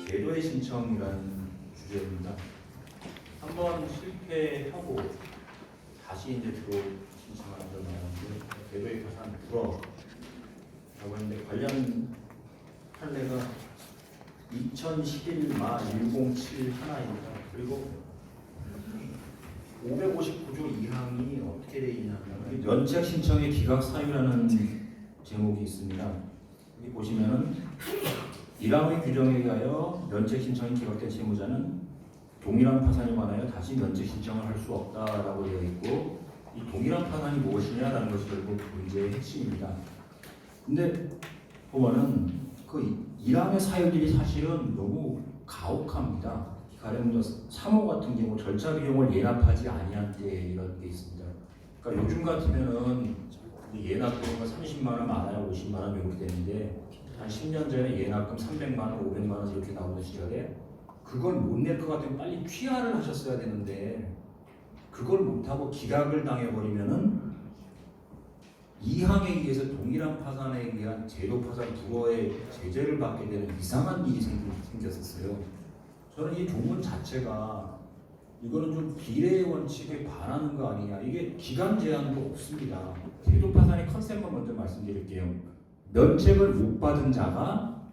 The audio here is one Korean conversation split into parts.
제도의 신청이라는 주제입니다. 한번 실패하고 다시 이제 들어 신청하는 걸 말하는데 제도의 파산 불어라고 하는데 관련 판례가 2011 107 하나입니다. 그리고 559조 2항이 어떻게 되어 있냐면 면책 신청의 기각 사유라는 제목이 있습니다. 여기 보시면은 1항의 규정에 의하여 면책 신청이 기각된 채무자는 동일한 파산에 관하여 다시 면책 신청을 할 수 없다라고 되어 있고, 이 동일한 파산이 무엇이냐라는 것이 결국 문제의 핵심입니다. 근데 보면은 그 1항의 사유들이 사실은 너무 가혹합니다. 가령 3호 같은 경우 절차 비용을 예납하지 아니한 때 이런 게 있습니다. 그러니까 요즘 같으면은 예납금이 30만 원 많아요, 50만 원 이렇게 되는데 한 10년 전에 예납금 300만 원, 500만 원 이렇게 나오는 시절에 그걸 못 낼 것 같으면 빨리 취하를 하셨어야 되는데 그걸 못하고 기각을 당해버리면은 2항에 의해서 동일한 파산에 의한 제도 파산 불허의 제재를 받게 되는 이상한 일이 생겼었어요. 저는 이 조문 자체가 이거는 좀 비례의 원칙에 반하는 거 아니냐. 이게 기간 제한도 없습니다. 제도 파산의 컨셉을 먼저 말씀드릴게요. 면책을 못 받은 자가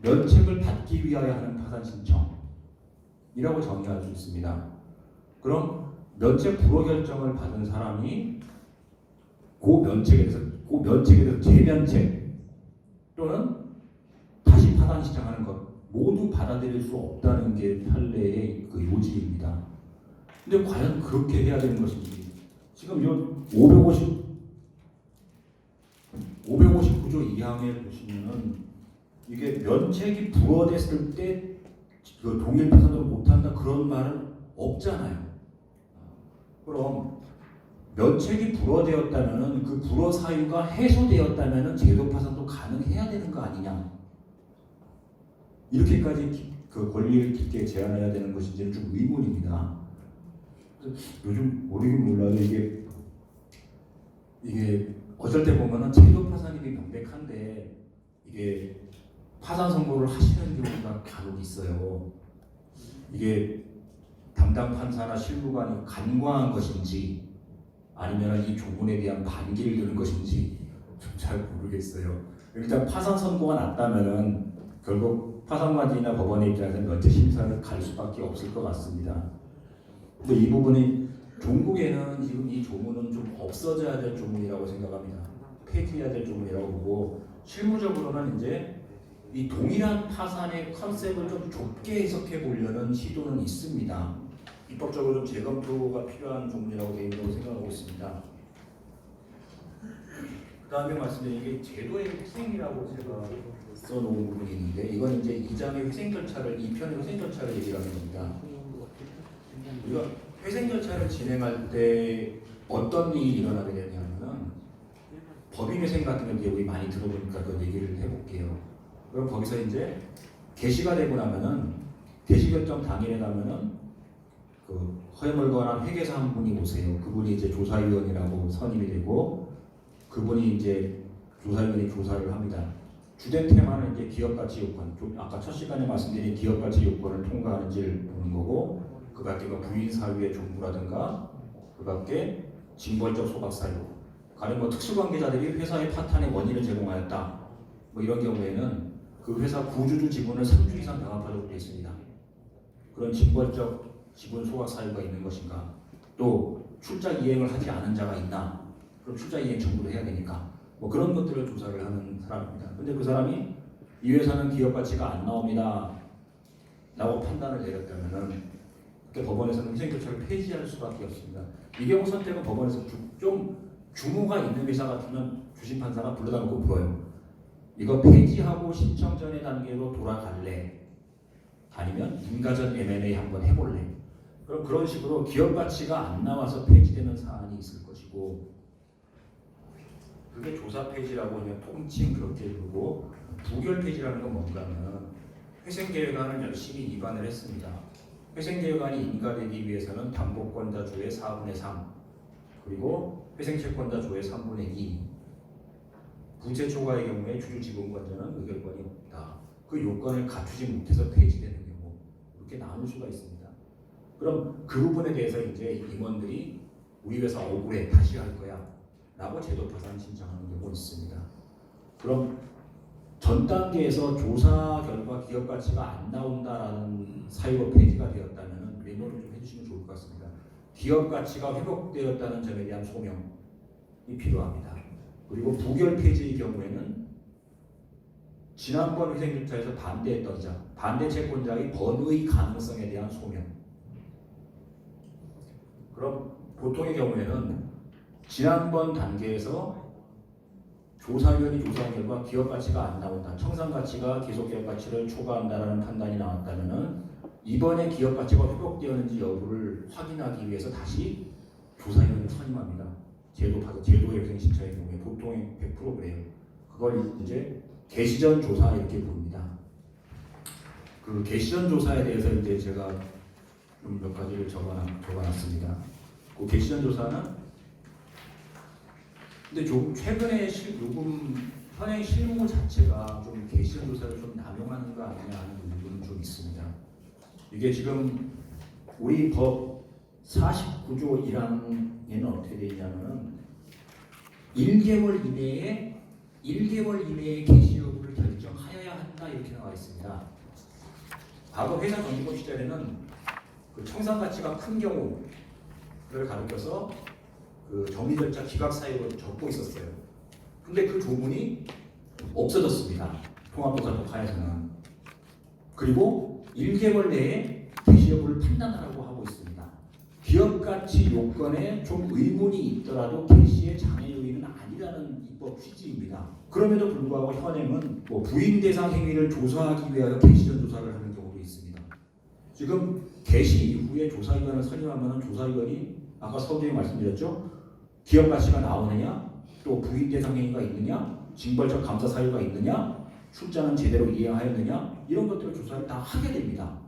면책을 받기 위하여 하는 파산 신청이라고 정의할 수 있습니다. 그럼 면책 불허 결정을 받은 사람이 그 면책에 대해서 재면책 또는 다시 파산 신청하는 것 모두 받아들일 수 없다는 게 판례의 그 요지입니다. 근데 과연 그렇게 해야 되는 것인지, 지금 요 559조 2항에 보시면은 이게 면책이 불허됐을 때 그 동일 파산도 못한다 그런 말은 없잖아요. 그럼 면책이 불허되었다면은 그 불허 사유가 해소되었다면은 제도 파산도 가능해야 되는 거 아니냐? 이렇게까지 그 권리를 깊게 제한해야 되는 것인지는 좀 의문입니다. 요즘 모르긴 몰라도 이게 어쩔 때 보면은 제도 파산이 명백한데 이게 파산 선고를 하시는 경우가 간혹 있어요. 이게 담당 판사나 실무관이 간과한 것인지 아니면 이 조문에 대한 반기를 드는 것인지 좀 잘 모르겠어요. 일단 파산 선고가 났다면은 결국 파산관이나 법원의 입장에서는 면책 심사를 갈 수밖에 없을 것 같습니다. 근데 이 부분이 종국에는 지금 이 조문은 좀 없어져야 될 조문이라고 생각합니다. 폐지해야 될 조문이라고 보고, 실무적으로는 이제 이 동일한 파산의 컨셉을 좀 좁게 해석해 보려는 시도는 있습니다. 입법적으로 좀 재검토가 필요한 조문이라고 되어 있다고 생각하고 있습니다. 그 다음에 말씀드린 게 제도의 회생이라고 제가 써놓은 부분이 있는데, 이건 이제 2장의 회생 절차를, 2편의 회생 절차를 얘기하는 겁니다. 우리가 회생 절차를 진행할 때 어떤 일이 일어나게 되냐면은 법인회생 같은 건 이제 우리 많이 들어보니까 그 얘기를 해볼게요. 그럼 거기서 이제 개시가 되고 나면은 개시 결정 당일에 가면은 그 허용을 거한 회계사 한 분이 오세요. 그분이 이제 조사위원이라고 선임이 되고 그분이 이제 조사위원이 조사를 합니다. 주된 테마는 이제 기업가치 요건, 아까 첫 시간에 말씀드린 기업가치 요건을 통과하는지를 보는 거고, 그 밖에 뭐 부인 사유의 종부라든가 그 밖에 징벌적 소각 사유, 가령 뭐 특수관계자들이 회사의 파탄의 원인을 제공하였다, 뭐 이런 경우에는 그 회사 구주주 지분을 3주 이상 병합하도록 되어 있습니다. 그런 징벌적 지분 소각 사유가 있는 것인가, 또 출자 이행을 하지 않은 자가 있나, 그럼 출자 이행 청구를 해야 되니까 뭐 그런 것들을 조사를 하는 사람입니다. 근데 그 사람이 이 회사는 기업 가치가 안 나옵니다 라고 판단을 내렸다면은 법원에서는 회생 절차를 폐지할 수밖에 없습니다. 이 경우 선택은 법원에서 좀 규모가 있는 회사 같으면 주심 판사가 불러다 놓고 물어요. 이거 폐지하고 신청 전의 단계로 돌아갈래? 아니면 인가전 M&A 한번 해볼래? 그럼 그런 식으로 기업 가치가 안 나와서 폐지되는 사안이 있을 것이고, 그게 조사 폐지라고 그냥 통칭 그렇게 부르고, 부결 폐지라는 건 뭔가 하면 회생계획안을 열심히 입안을 했습니다. 회생계획안이 인가되기 위해서는 담보권자 조의 4분의 3 그리고 회생채권자 조의 3분의 2, 부채 초과의 경우에 주주지분권자는 의결권이 없다. 그 요건을 갖추지 못해서 폐지되는 경우 이렇게 나눌 수가 있습니다. 그럼 그 부분에 대해서 이제 임원들이 우리 회사 억울해 다시 할 거야 라고 제도 파산 신청하는 경우가 있습니다. 그럼 전 단계에서 조사 결과 기업 가치가 안 나온다라는 사유로 폐지가 되었다면 메모를 좀 해주시면 좋을 것 같습니다. 기업 가치가 회복되었다는 점에 대한 소명이 필요합니다. 그리고 부결 폐지의 경우에는 지난번 회생조차에서 반대했던 자, 반대 채권자의 번의 가능성에 대한 소명. 그럼 보통의 경우에는 지난번 단계에서 조사위원이 조사한 결과 기업 가치가 안 나온다, 청산 가치가 계속 기업 가치를 초과한다라는 판단이 나왔다면은 이번에 기업 가치가 회복되었는지 여부를 확인하기 위해서 다시 조사위원을 선임합니다. 제도의 회생 신청의 경우에 보통의 100% 그래요. 그걸 이제 개시전 조사 이렇게 부릅니다. 그 개시전 조사에 대해서 이제 제가 좀 몇 가지를 적어놨습니다. 그 개시전 조사는 근데 조금 최근에 요금 현행 실무 자체가 좀 개시전 조사를 좀 남용하는 거 아니냐 하는 부분은 좀 있습니다. 이게 지금 우리 법 49조 1항에는 어떻게 되어 있냐면은 1개월 이내에 개시 여부를 결정하여야 한다 이렇게 나와 있습니다. 과거 회사 정리법 시절에는 그 청산 가치가 큰 경우를 가리켜서 그 정리 절차 기각 사유로 적고 있었어요. 근데 그 조문이 없어졌습니다. 통합조사법 하에서는. 그리고 1개월 내에 개시 여부를 판단하라고 하고 있습니다. 기업 가치 요건에 좀 의문이 있더라도 개시의 장애 요인은 아니라는 입법 취지입니다. 그럼에도 불구하고 현행은 뭐 부인 대상 행위를 조사하기 위하여 개시전 조사를 하는 경우도 있습니다. 지금 개시 이후에 조사위원을 선임하면 조사위원이 아까 서두에 말씀드렸죠. 기업 가치가 나오느냐, 또 부인 대상 행위가 있느냐, 징벌적 감사 사유가 있느냐, 출자는 제대로 이행하였느냐 이런 것들을 조사를 다 하게 됩니다.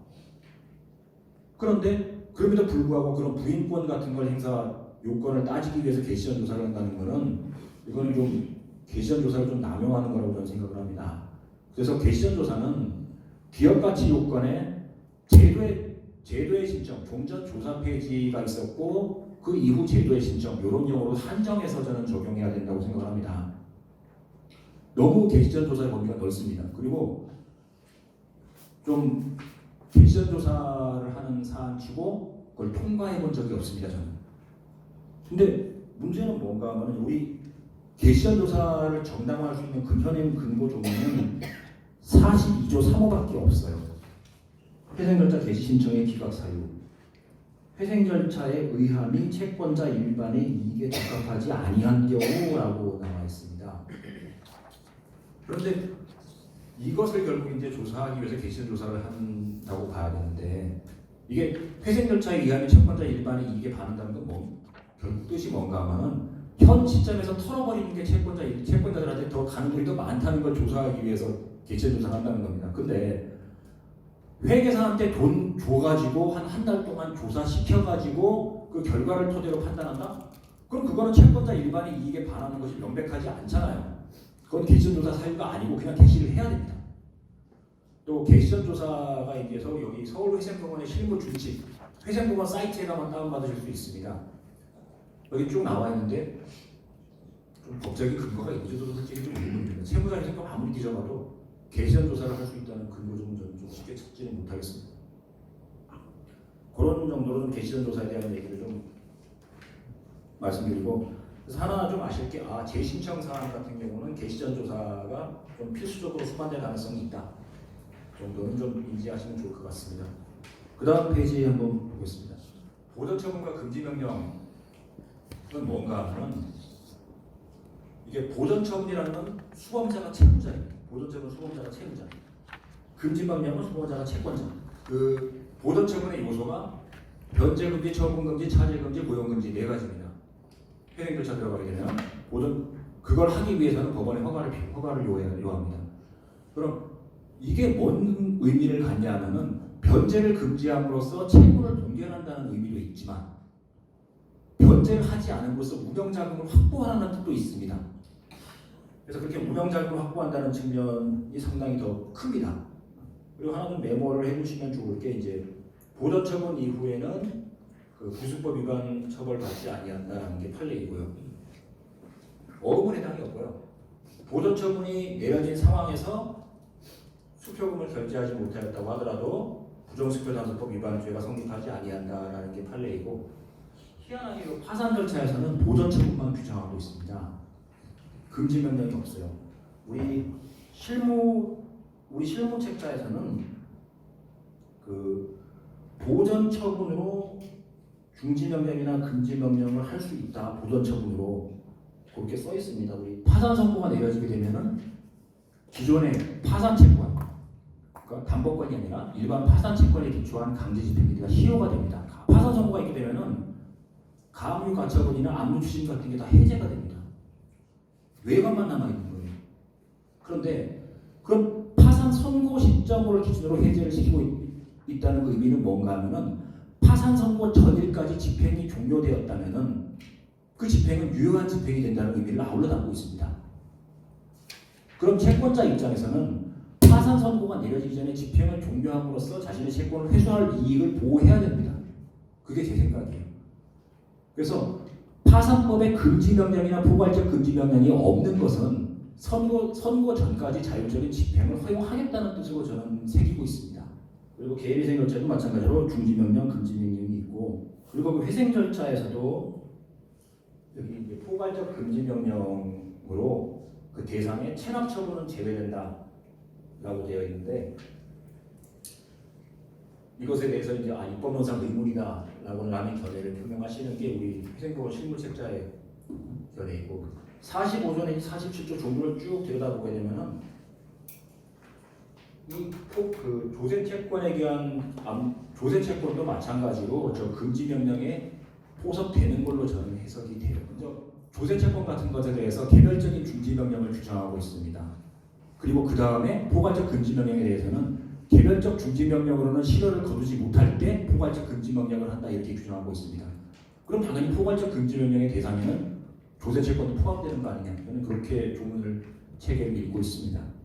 그런데 그럼에도 불구하고 그런 부인권 같은 걸 행사 요건을 따지기 위해서 개시전 조사를 한다는 것은 이거는 좀 개시전 조사를 좀 남용하는 거라고 저는 생각을 합니다. 그래서 개시전 조사는 기업 가치 요건에 제도의 신청, 종전 조사 폐지가 있었고 그 이후 제도의 신청 이런 경우로 한정해서 저는 적용해야 된다고 생각을 합니다. 너무 개시전 조사의 범위가 넓습니다. 그리고 좀 개시전 조사를 하는 사안치고 그걸 통과해 본 적이 없습니다. 저는. 근데 문제는 뭔가 하면 우리 개시전 조사를 정당화할 수 있는 현행 근거 조문은 42조 3호밖에 없어요. 회생절차 개시 신청의 기각 사유, 회생절차의 의함이 채권자 일반의 이익에 적합하지 아니한 경우라고 나와 있습니다. 그런데 이것을 결국 이제 조사하기 위해서 개시전 조사를 한다고 봐야 되는데 이게 회생절차의 의함이 채권자 일반의 이익에 반한다는 건 결국 뜻이 뭔가 하면은 현 시점에서 털어버리는 게 채권자들한테 더 가능성이 더 많다는 걸 조사하기 위해서 개시전 조사를 한다는 겁니다. 근데 회계사한테 돈 줘가지고 한 달 동안 조사시켜가지고 그 결과를 토대로 판단한다? 그럼 그거는 채권자 일반의 이익에 반하는 것이 명백하지 않잖아요. 그건 개시전 조사 사유가 아니고 그냥 개시를 해야 됩니다. 또 개시전 조사가 이제 여기 서울회생법원의 실무 준칙, 회생법원 사이트에 가면 다운받으실 수 있습니다. 여기 쭉 나와 있는데 좀 법적인 근거가 있는지도 솔직히 좀 의문입니다. 세무사회생법 아무리 뒤져봐도 개시전 조사를 할 수 있다는 근거 좀 쉽게 찾지는 못하겠습니다. 그런 정도로는 개시전 조사에 대한 얘기를 좀 말씀드리고, 그래서 하나 좀 아실 게 재신청 사안 같은 경우는 개시전 조사가 좀 필수적으로 수반될 가능성이 있다 정도는 좀 인지하시면 좋을 것 같습니다. 그 다음 페이지 한번 보겠습니다. 보전처분과 금지명령은 뭔가 하면 이게 보전처분이라는 건 수범자가 채무자입니다. 보전처분 수범자가 채무자, 금지명령은 수범자가 채권자. 그 보전처분의 요소가 변제금지, 처분금지, 차질금지, 고용금지 네 가지입니다. 회생절차 들어가게 되면 그걸 하기 위해서는 법원의 허가를 요합니다. 그럼 이게 뭔 의미를 갖냐 하면은 변제를 금지함으로써 채무를 동결한다는 의미도 있지만 변제를 하지 않음으로써 무병자금을 확보하는 뜻도 있습니다. 그래서 그렇게 무병자금을 확보한다는 측면이 상당히 더 큽니다. 그리고 하나는 메모를 해두시면 좋을 게 이제 보전 처분 이후에는 그 부수법 위반 처벌받지 아니한다라는 게 판례이고요. 어음은 해당이 없고요. 보전 처분이 내려진 상황에서 수표금을 결제하지 못하였다고 하더라도 부정수표단속법 위반 죄가 성립하지 아니한다라는 게 판례이고, 희한하게도 파산 절차에서는 보전 처분만 규정하고 있습니다. 금지 명령이 없어요. 우리 실무책자에서는 그 보전 처분으로 중지 명령이나 금지 명령을 할 수 있다. 보전 처분으로 그렇게 써 있습니다. 우리 파산 선고가 내려지게 되면은 기존의 파산 채권, 그러니까 담보권이 아니라 일반 파산 채권에 기초한 강제 집행기가 희호가 됩니다. 파산 선고가 있게 되면은 가압류 가처분이나 압류 추심 같은 게 다 해제가 됩니다. 외관만 남아 있는 거예요. 그런데 그럼 파산 선고 시점을 기준으로 해제를 시키고 있다는 그 의미는 뭔가 하면은 파산 선고 전일까지 집행이 종료되었다면은 그 집행은 유효한 집행이 된다는 의미를 아울러 담고 있습니다. 그럼 채권자 입장에서는 파산 선고가 내려지기 전에 집행을 종료함으로써 자신의 채권을 회수할 이익을 보호해야 됩니다. 그게 제 생각이에요. 그래서 파산법에 금지 명령이나 포괄적 금지 명령이 없는 것은 선고 전까지 자율적인 집행을 허용하겠다는 뜻으로 저는 새기고 있습니다. 그리고 계획위생 절차도 마찬가지로 중지 명령, 금지 명령이 있고, 그리고 그 회생 절차에서도 여기 이제 포괄적 금지 명령으로 그 대상의 체납 처분은 제외된다라고 되어 있는데, 이것에 대해서 이제 입법론상 의문이다라고 라는 견해를 표명하시는 게 우리 회생법원 실무책자의 견해이고, 45조 내지 47조 조문을 쭉 들여다보게 되면은 그 조세 채권에 대한 조세 채권도 마찬가지로 저 금지 명령에 포섭되는 걸로 저는 해석이 돼요. 조세 채권 같은 것에 대해서 개별적인 중지 명령을 규정하고 있습니다. 그리고 그 다음에 포괄적 금지 명령에 대해서는 개별적 중지 명령으로는 실효를 거두지 못할 때 포괄적 금지 명령을 한다 이렇게 규정하고 있습니다. 그럼 당연히 포괄적 금지 명령의 대상에는 조세 채권도 포함되는 거 아니냐? 저는 그렇게 조문을 체계를 읽고 있습니다.